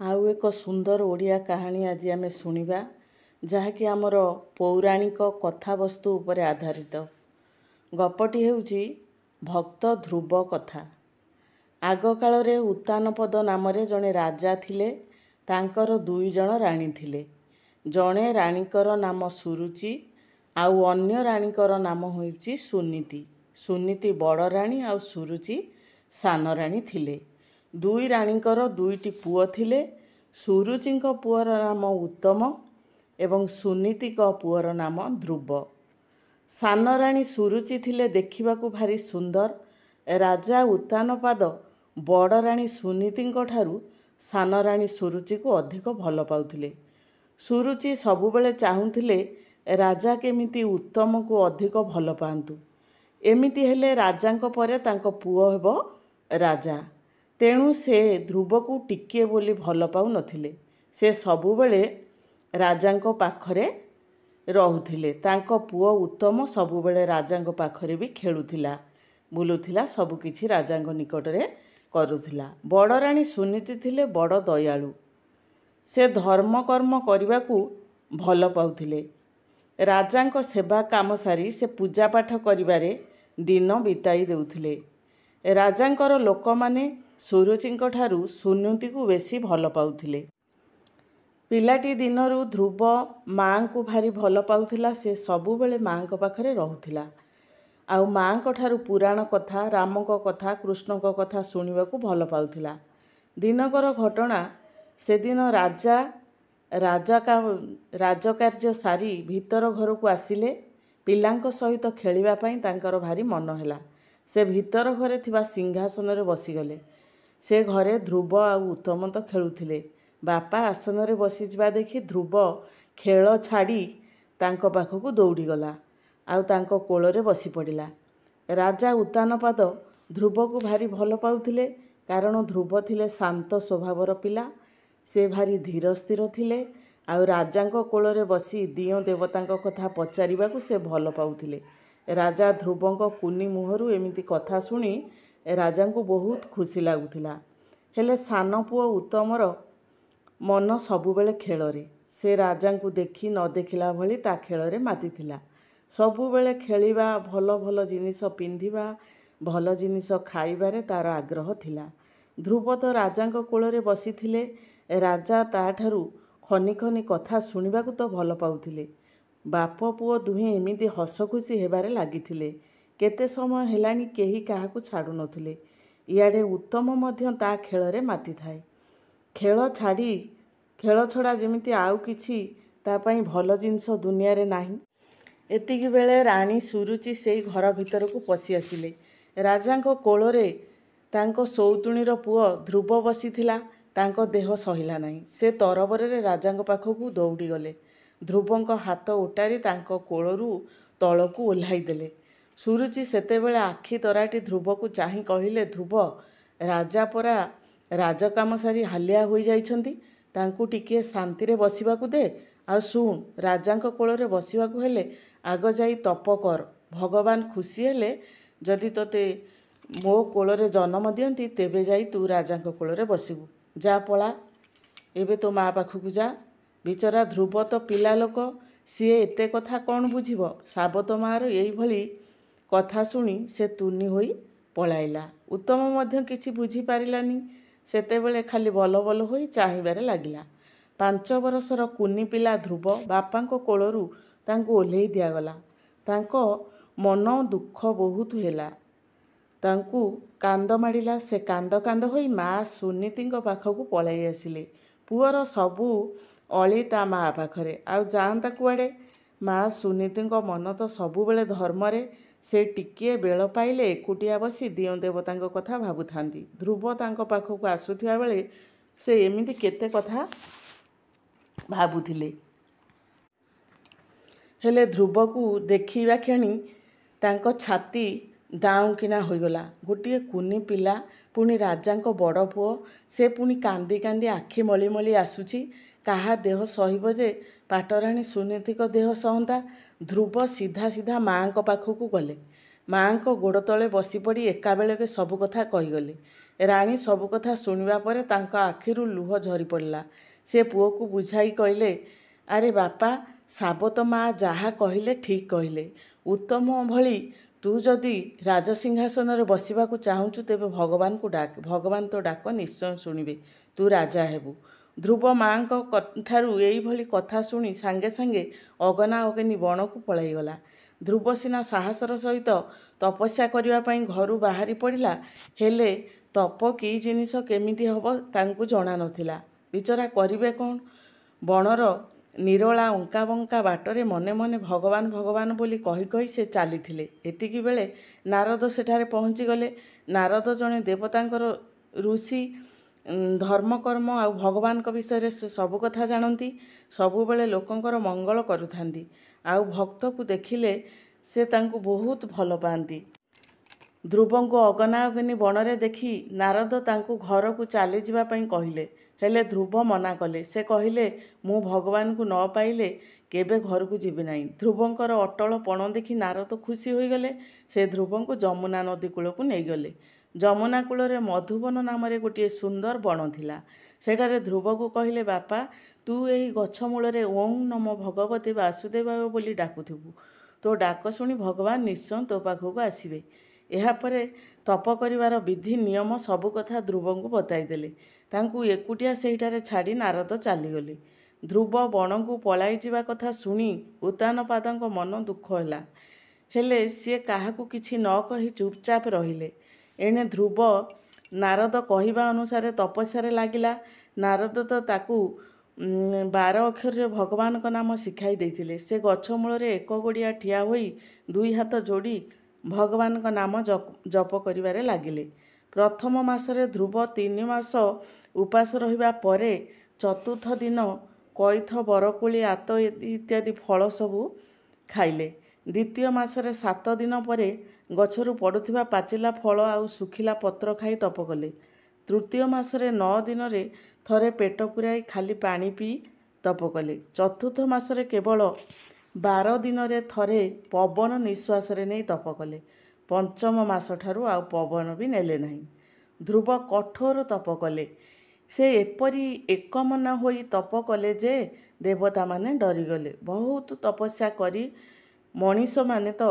ଆଉ ଏକ ସୁନ୍ଦର ଓଡ଼ିଆ କାହାଣୀ ଆଜି ଆମେ ଶୁଣିବା, ଯାହାକି ଆମର ପୌରାଣିକ କଥାବସ୍ତୁ ଉପରେ ଆଧାରିତ। ଗପଟି ହେଉଛି ଭକ୍ତ ଧ୍ରୁବ କଥା। ଆଗକାଳରେ ଉତ୍ତାନପଦ ନାମରେ ଜଣେ ରାଜା ଥିଲେ। ତାଙ୍କର 2 ଜଣ ରାଣୀ ଥିଲେ। ଜଣେ ରାଣୀଙ୍କର ନାମ ସୁରୁଚି, ଆଉ ଅନ୍ୟ ରାଣୀଙ୍କର ନାମ ହେଉଛି ସୁନୀତି। ସୁନୀତି ବଡ଼ ରାଣୀ ଆଉ ସୁରୁଚି ସାନ ରାଣୀ ଥିଲେ। 2 ରାଣୀଙ୍କର 2ଟି ପୁଅ ଥିଲେ। ସୁରୁଚିଙ୍କ ପୁଅର ନାମ ଉତ୍ତମ ଏବଂ ସୁନୀତିଙ୍କ ପୁଅର ନାମ ଧ୍ରୁବ। ସାନ ରାଣୀ ସୁରୁଚି ଥିଲେ ଦେଖିବାକୁ ଭାରି ସୁନ୍ଦର। ରାଜା ଉତ୍ତାନପାଦ ବଡ଼ ରାଣୀ ସୁନୀତିଙ୍କ ଠାରୁ ସାନ ରାଣୀ ସୁରୁଚିକୁ ଅଧିକ ଭଲ ପାଉଥିଲେ। ସୁରୁଚି ସବୁବେଳେ ଚାହୁଁଥିଲେ ରାଜା କେମିତି ଉତ୍ତମକୁ ଅଧିକ ଭଲ ପାଆନ୍ତୁ। ଏମିତି ହେଲେ ରାଜାଙ୍କ ପରେ ତାଙ୍କ ପୁଅ ହେବ ରାଜା। ତେଣୁ ସେ ଧ୍ରୁବକୁ ଟିକିଏ ବୋଲି ଭଲ ପାଉନଥିଲେ। ସେ ସବୁବେଳେ ରାଜାଙ୍କ ପାଖରେ ରହୁଥିଲେ। ତାଙ୍କ ପୁଅ ଉତ୍ତମ ସବୁବେଳେ ରାଜାଙ୍କ ପାଖରେ ବି ଖେଳୁଥିଲା, ବୁଲୁଥିଲା, ସବୁକିଛି ରାଜାଙ୍କ ନିକଟରେ କରୁଥିଲା। ବଡ଼ ରାଣୀ ସୁନୀତି ଥିଲେ ବଡ଼ ଦୟାଳୁ। ସେ ଧର୍ମକର୍ମ କରିବାକୁ ଭଲ ପାଉଥିଲେ। ରାଜାଙ୍କ ସେବା କାମ ସାରି ସେ ପୂଜାପାଠ କରିବାରେ ଦିନ ବିତାଇ ଦେଉଥିଲେ। ରାଜାଙ୍କର ଲୋକମାନେ ସୁରୁଚିଙ୍କ ଠାରୁ ସୁନୀତିକୁ ବେଶୀ ଭଲ ପାଉଥିଲେ। ପିଲାଟି ଦିନରୁ ଧ୍ରୁବ ମାଆଙ୍କୁ ଭାରି ଭଲ ପାଉଥିଲା। ସେ ସବୁବେଳେ ମାଆଙ୍କ ପାଖରେ ରହୁଥିଲା। ଆଉ ମାଆଙ୍କ ଠାରୁ ପୁରାଣ କଥା, ରାମଙ୍କ କଥା, କୃଷ୍ଣଙ୍କ କଥା ଶୁଣିବାକୁ ଭଲ ପାଉଥିଲା। ଦିନକର ଘଟଣା, ସେଦିନ ରାଜା ରାଜକାର୍ଯ୍ୟ ସାରି ଭିତର ଘରକୁ ଆସିଲେ। ପିଲାଙ୍କ ସହିତ ଖେଳିବା ପାଇଁ ତାଙ୍କର ଭାରି ମନ ହେଲା। ସେ ଭିତର ଘରେ ଥିବା ସିଂହାସନରେ ବସିଗଲେ। ସେ ଘରେ ଧ୍ରୁବ ଆଉ ଉତ୍ତମ ତ ଖେଳୁଥିଲେ। ବାପା ଆସନରେ ବସିଯିବା ଦେଖି ଧ୍ରୁବ ଖେଳ ଛାଡ଼ି ତାଙ୍କ ପାଖକୁ ଦୌଡ଼ିଗଲା, ଆଉ ତାଙ୍କ କୋଳରେ ବସି ପଡ଼ିଲା। ରାଜା ଉତ୍ତାନପାଦ ଧ୍ରୁବକୁ ଭାରି ଭଲ ପାଉଥିଲେ, କାରଣ ଧ୍ରୁବ ଥିଲେ ଶାନ୍ତ ସ୍ୱଭାବର ପିଲା। ସେ ଭାରି ଧୀର ସ୍ଥିର ଥିଲେ, ଆଉ ରାଜାଙ୍କ କୋଳରେ ବସି ଦିଅଁ ଦେବତାଙ୍କ କଥା ପଚାରିବାକୁ ସେ ଭଲ ପାଉଥିଲେ। ରାଜା ଧ୍ରୁବଙ୍କ କୁନି ମୁହଁରୁ ଏମିତି କଥା ଶୁଣି ରାଜାଙ୍କୁ ବହୁତ ଖୁସି ଲାଗୁଥିଲା। ହେଲେ ସାନ ପୁଅ ଉତ୍ତମର ମନ ସବୁବେଳେ ଖେଳରେ। ସେ ରାଜାଙ୍କୁ ଦେଖି ନ ଦେଖିଲା ଭଳି ତା ଖେଳରେ ମାତିଥିଲା। ସବୁବେଳେ ଖେଳିବା, ଭଲ ଭଲ ଜିନିଷ ପିନ୍ଧିବା, ଭଲ ଜିନିଷ ଖାଇବାରେ ତାର ଆଗ୍ରହ ଥିଲା। ଧ୍ରୁବ ତ ରାଜାଙ୍କ କୋଳରେ ବସିଥିଲେ। ରାଜା ତାଠାରୁ ଖନି ଖନି କଥା ଶୁଣିବାକୁ ତ ଭଲ ପାଉଥିଲେ। ବାପ ପୁଅ ଦୁହେଁ ଏମିତି ହସ ଖୁସି ହେବାରେ ଲାଗିଥିଲେ। କେତେ ସମୟ ହେଲାଣି କେହି କାହାକୁ ଛାଡ଼ୁନଥିଲେ। ଇଆଡ଼େ ଉତ୍ତମ ମଧ୍ୟ ତା ଖେଳରେ ମାତିଥାଏ। ଖେଳ ଛଡ଼ା ଯେମିତି ଆଉ କିଛି ତା ପାଇଁ ଭଲ ଜିନିଷ ଦୁନିଆରେ ନାହିଁ। ଏତିକି ବେଳେ ରାଣୀ ସୁରୁଚି ସେଇ ଘର ଭିତରକୁ ପଶି ଆସିଲେ। ରାଜାଙ୍କ କୋଳରେ ତାଙ୍କ ସଉତୁଣୀର ପୁଅ ଧ୍ରୁବ ବସିଥିଲା। ତାଙ୍କ ଦେହ ସହିଲା ନାହିଁ। ସେ ତରବରରେ ରାଜାଙ୍କ ପାଖକୁ ଦୌଡ଼ିଗଲେ। ଧ୍ରୁବଙ୍କ ହାତ ଓଟାରି ତାଙ୍କ କୋଳରୁ ତଳକୁ ଓହ୍ଲାଇ ଦେଲେ। ସୁରୁଚି ସେତେବେଳେ ଆଖି ତରାଟି ଧ୍ରୁବକୁ ଚାହିଁ କହିଲେ, ଧ୍ରୁବ, ରାଜା ପରା ରାଜକାମ ସାରି ହାଲିଆ ହୋଇଯାଇଛନ୍ତି। ତାଙ୍କୁ ଟିକିଏ ଶାନ୍ତିରେ ବସିବାକୁ ଦେ। ଆଉ ଶୁଣ, ରାଜାଙ୍କ କୋଳରେ ବସିବାକୁ ହେଲେ ଆଗ ଯାଇ ତପ କର। ଭଗବାନ ଖୁସି ହେଲେ ଯଦି ତୋତେ ମୋ କୋଳରେ ଜନ୍ମ ଦିଅନ୍ତି, ତେବେ ଯାଇ ତୁ ରାଜାଙ୍କ କୋଳରେ ବସିବୁ। ଯା, ପଳା, ଏବେ ତୋ ମା ପାଖକୁ ଯା। ବିଚରା ଧ୍ରୁବ ତ ପିଲା ଲୋକ, ସିଏ ଏତେ କଥା କ'ଣ ବୁଝିବ। ସାବତ ମାଆର ଏଇଭଳି କଥା ଶୁଣି ସେ ତୁନି ହୋଇ ପଳାଇଲା। ଉତ୍ତମ ମଧ୍ୟ କିଛି ବୁଝିପାରିଲାନି। ସେତେବେଳେ ଖାଲି ବଲ ବଲ ହୋଇ ଚାହିଁବାରେ ଲାଗିଲା। 5 ବରଷର କୁନି ପିଲା ଧ୍ରୁବ ବାପାଙ୍କ କୋଳରୁ ତାଙ୍କୁ ଓହ୍ଲେଇ ଦିଆଗଲା। ତାଙ୍କ ମନ ଦୁଃଖ ବହୁତ ହେଲା। ତାଙ୍କୁ କାନ୍ଦ ମାଡ଼ିଲା। ସେ କାନ୍ଦ କାନ୍ଦ ହୋଇ ମା ସୁନୀତିଙ୍କ ପାଖକୁ ପଳାଇ ଆସିଲେ। ପୁଅର ସବୁ ଅଳି ତା ମା ପାଖରେ, ଆଉ ଯାଆନ୍ତା କୁଆଡ଼େ। ମା ସୁନୀତିଙ୍କ ମନ ତ ସବୁବେଳେ ଧର୍ମରେ। ସେ ଟିକିଏ ବେଳ ପାଇଲେ ଏକୁଟିଆ ବସି ଦିଅଁ ଦେବତାଙ୍କ କଥା ଭାବୁଥାନ୍ତି। ଧ୍ରୁବ ତାଙ୍କ ପାଖକୁ ଆସୁଥିବା ବେଳେ ସେ ଏମିତି କେତେ କଥା ଭାବୁଥିଲେ। ହେଲେ ଧ୍ରୁବକୁ ଦେଖିବା କ୍ଷଣି ତାଙ୍କ ଛାତି ଦାଉଁ କିନା ହୋଇଗଲା। ଗୋଟିଏ କୁନି ପିଲା, ପୁଣି ରାଜାଙ୍କ ବଡ଼ ପୁଅ, ସେ ପୁଣି କାନ୍ଦି କାନ୍ଦି ଆଖି ମଳି ମଳି ଆସୁଛି। କାହା ଦେହ ସହିବ ଯେ ପାଟରାଣୀ ସୁନୀତିଙ୍କ ଦେହ ସହନ୍ତା। ଧ୍ରୁବ ସିଧା ସିଧା ମାଆଙ୍କ ପାଖକୁ ଗଲେ। ମାଆଙ୍କ ଗୋଡ଼ ତଳେ ବସିପଡ଼ି ଏକାବେଳକେ ସବୁ କଥା କହିଗଲେ। ରାଣୀ ସବୁ କଥା ଶୁଣିବା ପରେ ତାଙ୍କ ଆଖିରୁ ଲୁହ ଝରି ପଡ଼ିଲା। ସେ ପୁଅକୁ ବୁଝାଇ କହିଲେ, ଆରେ ବାପା, ସାବତ ମା ଯାହା କହିଲେ ଠିକ୍ କହିଲେ। ଉତ୍ତମ ଭଳି ତୁ ଯଦି ରାଜସିଂହାସନରେ ବସିବାକୁ ଚାହୁଁଛୁ ତେବେ ଭଗବାନଙ୍କୁ ଡାକ। ଭଗବାନ ତୋ ଡାକ ନିଶ୍ଚୟ ଶୁଣିବେ, ତୁ ରାଜା ହେବୁ। ଧ୍ରୁବ ମାଙ୍କ ଠାରୁ ଏଇଭଳି କଥା ଶୁଣି ସାଙ୍ଗେ ସାଙ୍ଗେ ଅଗନା ଅଗନି ବଣକୁ ପଳାଇଗଲା। ଧ୍ରୁବ ସିନା ସାହସର ସହିତ ତପସ୍ୟା କରିବା ପାଇଁ ଘରୁ ବାହାରି ପଡ଼ିଲା, ହେଲେ ତପ କି ଜିନିଷ କେମିତି ହେବ ତାଙ୍କୁ ଜଣା ନଥିଲା। ବିଚରା କରିବେ କ'ଣ? ବଣର ନିରୋଳା ଅଙ୍କା ବଙ୍କା ବାଟରେ ମନେ ମନେ ଭଗବାନ ଭଗବାନ ବୋଲି କହି କହି ସେ ଚାଲିଥିଲେ। ଏତିକି ବେଳେ ନାରଦ ସେଠାରେ ପହଞ୍ଚିଗଲେ। ନାରଦ ଜଣେ ଦେବତାଙ୍କର ଋଷି। ଧର୍ମକର୍ମ ଆଉ ଭଗବାନଙ୍କ ବିଷୟରେ ସେ ସବୁ କଥା ଜାଣନ୍ତି। ସବୁବେଳେ ଲୋକଙ୍କର ମଙ୍ଗଳ କରୁଥାନ୍ତି। ଆଉ ଭକ୍ତକୁ ଦେଖିଲେ ସେ ତାଙ୍କୁ ବହୁତ ଭଲ ପାଆନ୍ତି। ଧ୍ରୁବଙ୍କୁ ଅଗନା ଅଗନି ବଣରେ ଦେଖି ନାରଦ ତାଙ୍କୁ ଘରକୁ ଚାଲିଯିବା ପାଇଁ କହିଲେ। ହେଲେ ଧ୍ରୁବ ମନା କଲେ। ସେ କହିଲେ, ମୁଁ ଭଗବାନଙ୍କୁ ନ ପାଇଲେ କେବେ ଘରକୁ ଯିବି ନାହିଁ। ଧ୍ରୁବଙ୍କର ଅଟଳ ପଣ ଦେଖି ନାରଦ ଖୁସି ହୋଇଗଲେ। ସେ ଧ୍ରୁବଙ୍କୁ ଯମୁନା ନଦୀ କୂଳକୁ ନେଇଗଲେ। ଯମୁନା କୂଳରେ ମଧୁବନ ନାମରେ ଗୋଟିଏ ସୁନ୍ଦର ବଣ ଥିଲା। ସେଠାରେ ଧ୍ରୁବକୁ କହିଲେ, ବାପା, ତୁ ଏହି ଗଛ ମୂଳରେ ଓଁ ନମୋ ଭଗବତେ ବାସୁଦେବାୟ ବୋଲି ଡାକୁଥିବୁ। ତୋ ଡାକ ଶୁଣି ଭଗବାନ ନିଶ୍ଚୟ ତୋ ପାଖକୁ ଆସିବେ। ଏହାପରେ ତପ କରିବାର ବିଧି ନିୟମ ସବୁ କଥା ଧ୍ରୁବଙ୍କୁ ବତାଇଦେଲେ। ତାଙ୍କୁ ଏକୁଟିଆ ସେହିଠାରେ ଛାଡ଼ି ନାରଦ ଚାଲିଗଲେ। ଧ୍ରୁବ ବଣକୁ ପଳାଇ ଯିବା କଥା ଶୁଣି ଉତ୍ତାନପାଦଙ୍କ ମନ ଦୁଃଖ ହେଲା। ହେଲେ ସିଏ କାହାକୁ କିଛି ନ କହି ଚୁପଚାପ ରହିଲେ। ଏଣେ ଧ୍ରୁବ ନାରଦ କହିବା ଅନୁସାରେ ତପସ୍ୟାରେ ଲାଗିଲା। ନାରଦ ତ ତାକୁ 12 ଅକ୍ଷରରେ ଭଗବାନଙ୍କ ନାମ ଶିଖାଇ ଦେଇଥିଲେ। ସେ ଗଛ ମୂଳରେ ଏକ ଗୋଡ଼ିଆ ଠିଆ ହୋଇ 2 ହାତ ଯୋଡ଼ି ଭଗବାନଙ୍କ ନାମ ଜପ କରିବାରେ ଲାଗିଲେ। ପ୍ରଥମ ମାସରେ ଧ୍ରୁବ 3 ମାସ ଉପାସ ରହିବା ପରେ ଚତୁର୍ଥ ଦିନ କଇଥ, ବରକୋଳି, ଆତ ଇତ୍ୟାଦି ଫଳ ସବୁ ଖାଇଲେ। ଦ୍ୱିତୀୟ ମାସରେ 7 ଦିନ ପରେ ଗଛରୁ ପଡ଼ୁଥିବା ପାଚିଲା ଫଳ ଆଉ ଶୁଖିଲା ପତ୍ର ଖାଇ ତପ କଲେ। ତୃତୀୟ ମାସରେ 9 ଦିନରେ ଥରେ ପେଟ ପୂରାଇ ଖାଲି ପାଣି ପିଇ ତପ କଲେ। ଚତୁର୍ଥ ମାସରେ କେବଳ 12 ଦିନରେ ଥରେ ପବନ ନିଶ୍ୱାସରେ ନେଇ ତପ କଲେ। ପଞ୍ଚମ ମାସଠାରୁ ଆଉ ପବନ ବି ନେଲେ ନାହିଁ। ଧ୍ରୁବ କଠୋର ତପ କଲେ। ସେ ଏପରି ଏକମନ ହୋଇ ତପ କଲେ ଯେ ଦେବତାମାନେ ଡରିଗଲେ। ବହୁତ ତପସ୍ୟା କରି ମଣିଷମାନେ ତ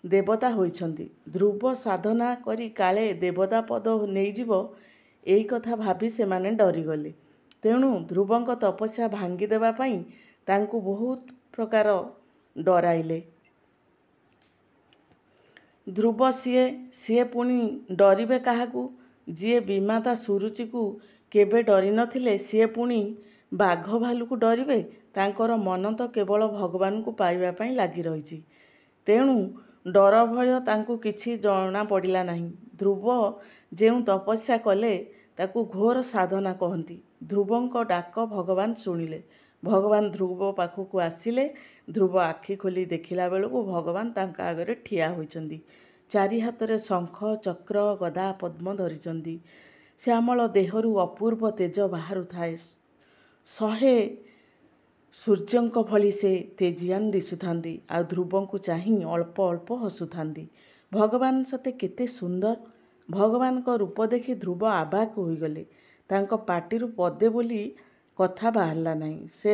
ଦେବତା ହୋଇଛନ୍ତି। ଧ୍ରୁବ ସାଧନା କରି କାଳେ ଦେବତା ପଦ ନେଇଯିବ, ଏଇ କଥା ଭାବି ସେମାନେ ଡରିଗଲେ। ତେଣୁ ଧ୍ରୁବଙ୍କ ତପସ୍ୟା ଭାଙ୍ଗି ଦେବା ପାଇଁ ତାଙ୍କୁ ବହୁତ ପ୍ରକାର ଡରାଇଲେ। ଧ୍ରୁବ ସିଏ ପୁଣି ଡରିବେ କାହାକୁ? ଯିଏ ବିମାତା ସୁରୁଚିକୁ କେବେ ଡରି ନଥିଲେ, ସିଏ ପୁଣି ବାଘ ଭାଲୁକୁ ଡରିବେ? ତାଙ୍କର ମନ ତ କେବଳ ଭଗବାନଙ୍କୁ ପାଇବା ପାଇଁ ଲାଗି ରହିଛି। ତେଣୁ ଡର ଭୟ ତାଙ୍କୁ କିଛି ଜଣା ପଡ଼ିଲା ନାହିଁ। ଧ୍ରୁବ ଯେଉଁ ତପସ୍ୟା କଲେ ତାକୁ ଘୋର ସାଧନା କହନ୍ତି। ଧ୍ରୁବଙ୍କ ଡାକ ଭଗବାନ ଶୁଣିଲେ। ଭଗବାନ ଧ୍ରୁବ ପାଖକୁ ଆସିଲେ। ଧ୍ରୁବ ଆଖି ଖୋଲି ଦେଖିଲା ବେଳକୁ ଭଗବାନ ତାଙ୍କ ଆଗରେ ଠିଆ ହୋଇଛନ୍ତି। ଚାରି ହାତରେ ଶଙ୍ଖ, ଚକ୍ର, ଗଦା, ପଦ୍ମ ଧରିଛନ୍ତି। ଶ୍ୟାମଳ ଦେହରୁ ଅପୂର୍ବ ତେଜ ବାହାରୁଥାଏ। 100 ସୂର୍ଯ୍ୟଙ୍କ ଭଳି ସେ ତେଜିଆନ ଦିଶୁଥାନ୍ତି। ଆଉ ଧ୍ରୁବଙ୍କୁ ଚାହିଁ ଅଳ୍ପ ଅଳ୍ପ ହସୁଥାନ୍ତି। ଭଗବାନ ସତେ କେତେ ସୁନ୍ଦର! ଭଗବାନଙ୍କ ରୂପ ଦେଖି ଧ୍ରୁବ ଅବାକ୍ ହୋଇଗଲେ। ତାଙ୍କ ପାଟିରୁ ପଦେ ବୋଲି କଥା ବାହାରିଲା ନାହିଁ। ସେ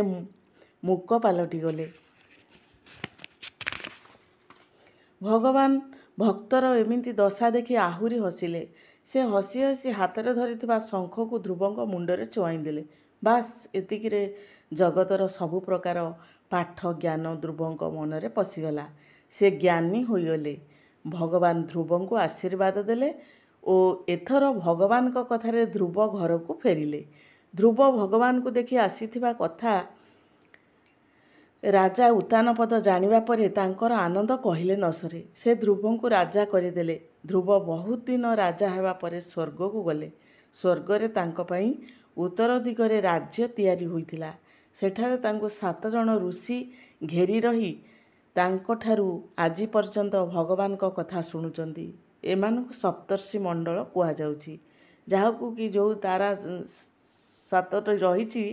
ମୂକ ପାଲଟିଗଲେ। ଭଗବାନ ଭକ୍ତର ଏମିତି ଦଶା ଦେଖି ଆହୁରି ହସିଲେ। ସେ ହସି ହସି ହାତରେ ଧରିଥିବା ଶଙ୍ଖକୁ ଧ୍ରୁବଙ୍କ ମୁଣ୍ଡରେ ଛୁଆଇଁ ଦେଲେ। ବାସ୍, ଏତିକିରେ ଜଗତର ସବୁ ପ୍ରକାର ପାଠ ଜ୍ଞାନ ଧ୍ରୁବଙ୍କ ମନରେ ପଶିଗଲା। ସେ ଜ୍ଞାନୀ ହୋଇଗଲେ। ଭଗବାନ ଧ୍ରୁବଙ୍କୁ ଆଶୀର୍ବାଦ ଦେଲେ ଓ ଏଥର ଭଗବାନଙ୍କ କଥାରେ ଧ୍ରୁବ ଘରକୁ ଫେରିଲେ। ଧ୍ରୁବ ଭଗବାନଙ୍କୁ ଦେଖି ଆସିଥିବା କଥା ରାଜା ଉତ୍ତାନପଦ ଜାଣିବା ପରେ ତାଙ୍କର ଆନନ୍ଦ କହିଲେ ନ ସରେ। ସେ ଧ୍ରୁବଙ୍କୁ ରାଜା କରିଦେଲେ। ଧ୍ରୁବ ବହୁତ ଦିନ ରାଜା ହେବା ପରେ ସ୍ୱର୍ଗକୁ ଗଲେ। ସ୍ୱର୍ଗରେ ତାଙ୍କ ପାଇଁ ଉତ୍ତର ଦିଗରେ ରାଜ୍ୟ ତିଆରି ହୋଇଥିଲା। ସେଠାରେ ତାଙ୍କୁ 7 ଜଣ ଋଷି ଘେରି ରହି ତାଙ୍କଠାରୁ ଆଜି ପର୍ଯ୍ୟନ୍ତ ଭଗବାନଙ୍କ କଥା ଶୁଣୁଛନ୍ତି। ଏମାନଙ୍କୁ ସପ୍ତର୍ଷି ମଣ୍ଡଳ କୁହାଯାଉଛି। ଯାହାକୁ କି ଯେଉଁ ତାରା 7ଟି ରହିଛି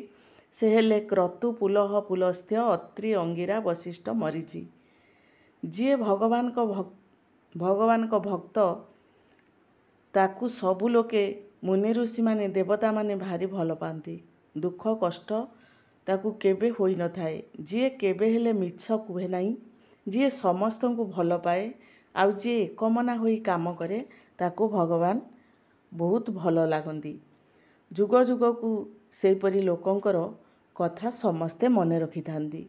ସେ ହେଲେ କ୍ରତୁ, ପୁଲହ, ପୁଲସ୍ତ୍ୟ, ଅତ୍ରି, ଅଙ୍ଗିରା, ବଶିଷ୍ଠ, ମରୀଚି। ଯିଏ ଭଗବାନଙ୍କ ଭକ୍ତ ତାକୁ ସବୁ ଲୋକେ ମୁନି ଋଷିମାନେ ଦେବତାମାନେ ଭାରି ଭଲ ପାଆନ୍ତି। ଦୁଃଖ କଷ୍ଟ ତାକୁ କେବେ ହୋଇନଥାଏ। ଯିଏ କେବେ ହେଲେ ମିଛ କୁହେ ନାହିଁ, ଯିଏ ସମସ୍ତଙ୍କୁ ଭଲ ପାଏ, ଆଉ ଯିଏ ଏକମନା ହୋଇ କାମ କରେ, ତାକୁ ଭଗବାନ ବହୁତ ଭଲ ଲାଗନ୍ତି। ଯୁଗ ଯୁଗକୁ ସେହିପରି ଲୋକଙ୍କର କଥା ସମସ୍ତେ ମନେ ରଖିଥାନ୍ତି।